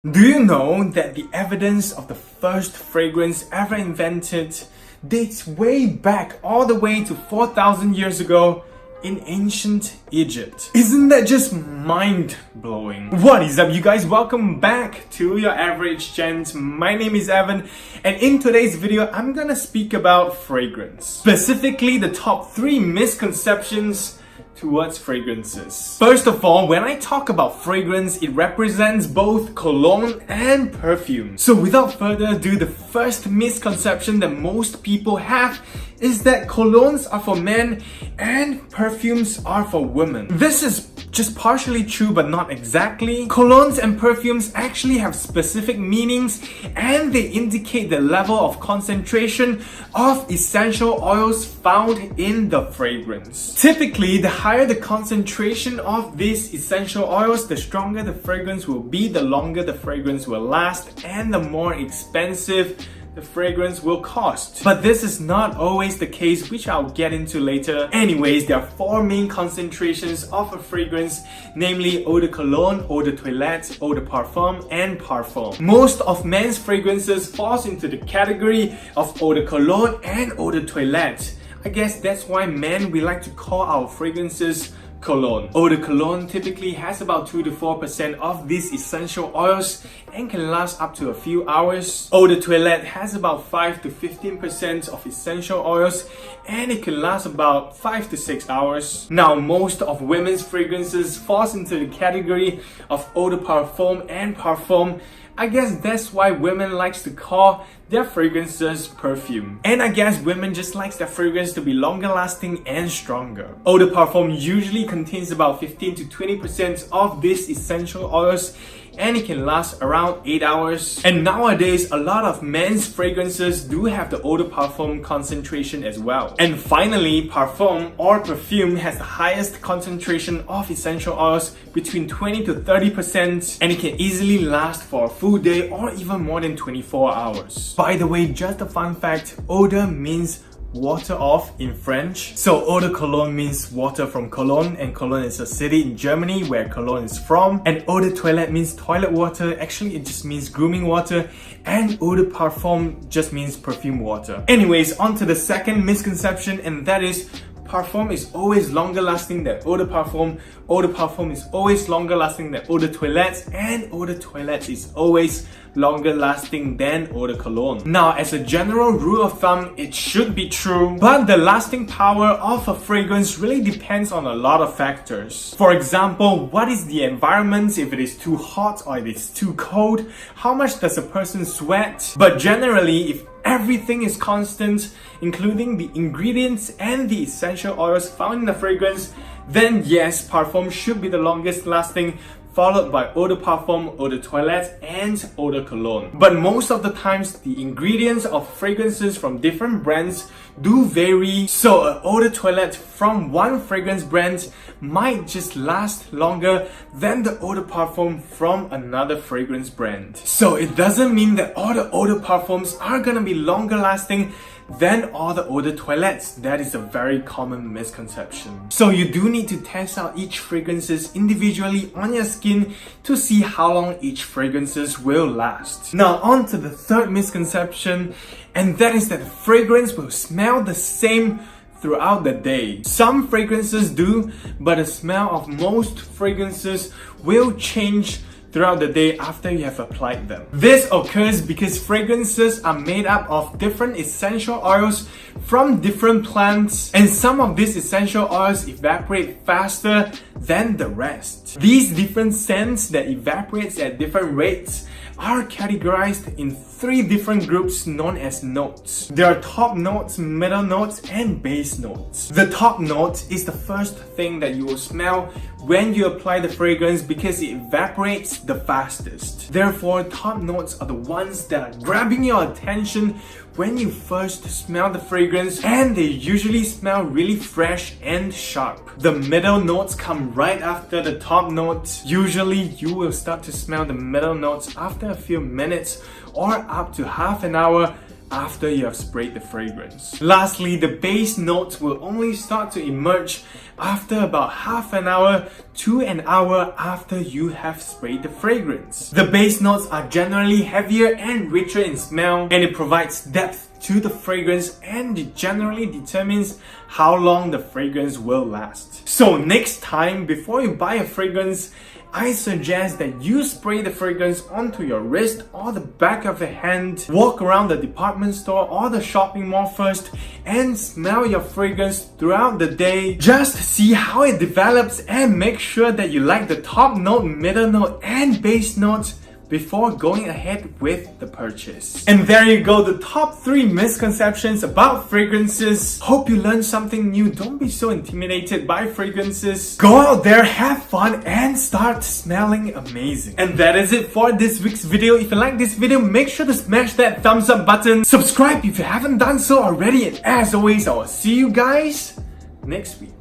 Do you know that the evidence of the first fragrance ever invented dates way back all the way to 4,000 years ago in ancient Egypt? Isn't that just mind-blowing? What is up, you guys? Welcome back to Your Average Gent. My name is Evan, and in today's video, I'm gonna speak about fragrance. Specifically, the top 3 misconceptions towards fragrances. First of all, when I talk about fragrance, it represents both cologne and perfume. So without further ado, the first misconception that most people have is that colognes are for men and perfumes are for women. This is just partially true, but not exactly. Colognes and perfumes actually have specific meanings, and they indicate the level of concentration of essential oils found in the fragrance. Typically, the higher the concentration of these essential oils, the stronger the fragrance will be, the longer the fragrance will last, and the more expensive the fragrance will cost. But this is not always the case, which I'll get into later. Anyways, there are 4 main concentrations of a fragrance, namely eau de cologne, eau de toilette, eau de parfum, and parfum. Most of men's fragrances falls into the category of eau de cologne and eau de toilette. I guess that's why men, we like to call our fragrances cologne. Eau de cologne typically has about 2 to 4% of these essential oils and can last up to a few hours. Eau de toilette has about 5 to 15% of essential oils and it can last about 5 to 6 hours. Now, most of women's fragrances falls into the category of eau de parfum and parfum. I guess that's why women likes to call their fragrances perfume. And I guess women just likes their fragrance to be longer lasting and stronger. Eau de parfum usually contains about 15 to 20% of these essential oils and it can last around 8 hours. And nowadays, a lot of men's fragrances do have the eau de parfum concentration as well. And finally, parfum or perfume has the highest concentration of essential oils, between 20 to 30%, and it can easily last for a full day or even more than 24 hours. By the way, just a fun fact, eau de means water of in French. So eau de cologne means water from Cologne, and Cologne is a city in Germany where Cologne is from. And eau de toilette means toilet water. Actually, it just means grooming water. And eau de parfum just means perfume water. Anyways, on to the second misconception, and that is parfum is always longer lasting than eau de parfum. Eau de parfum is always longer lasting than eau de toilette, and eau de toilette is always longer lasting than eau de cologne. Now, as a general rule of thumb, it should be true, but the lasting power of a fragrance really depends on a lot of factors. For example, what is the environment, if it is too hot or if it's too cold, how much does a person sweat? But generally, if everything is constant, including the ingredients and the essential oils found in the fragrance, then yes, parfum should be the longest lasting, followed by eau de parfum, eau de toilette, and eau de cologne. But most of the times, the ingredients of fragrances from different brands do vary. So a eau de toilette from one fragrance brand might just last longer than the eau de parfum from another fragrance brand. So it doesn't mean that all the eau de parfums are gonna be longer lasting than all the eau de toilettes. That is a very common misconception. So you do need to test out each fragrances individually on your skin to see how long each fragrances will last. Now on to the third misconception, and that is that the fragrance will smell the same throughout the day. Some fragrances do, but the smell of most fragrances will change throughout the day after you have applied them. This occurs because fragrances are made up of different essential oils from different plants, and some of these essential oils evaporate faster than the rest. These different scents that evaporates at different rates are categorized in 3 different groups known as notes. There are top notes, middle notes, and base notes. The top note is the first thing that you will smell when you apply the fragrance because it evaporates the fastest. Therefore, top notes are the ones that are grabbing your attention when you first smell the fragrance, and they usually smell really fresh and sharp. The middle notes come right after the top notes. Usually, you will start to smell the middle notes after a few minutes or up to half an hour after you have sprayed the fragrance. Lastly, the base notes will only start to emerge after about half an hour to an hour after you have sprayed the fragrance. The base notes are generally heavier and richer in smell, and it provides depth to the fragrance, and it generally determines how long the fragrance will last. So next time, before you buy a fragrance, I suggest that you spray the fragrance onto your wrist or the back of your hand, walk around the department store or the shopping mall first, and smell your fragrance throughout the day. Just see how it develops and make sure that you like the top note, middle note, and base notes before going ahead with the purchase. And there you go, the top 3 misconceptions about fragrances. Hope you learned something new. Don't be so intimidated by fragrances. Go out there, have fun, and start smelling amazing. And that is it for this week's video. If you like this video, make sure to smash that thumbs up button. Subscribe if you haven't done so already. And as always, I will see you guys next week.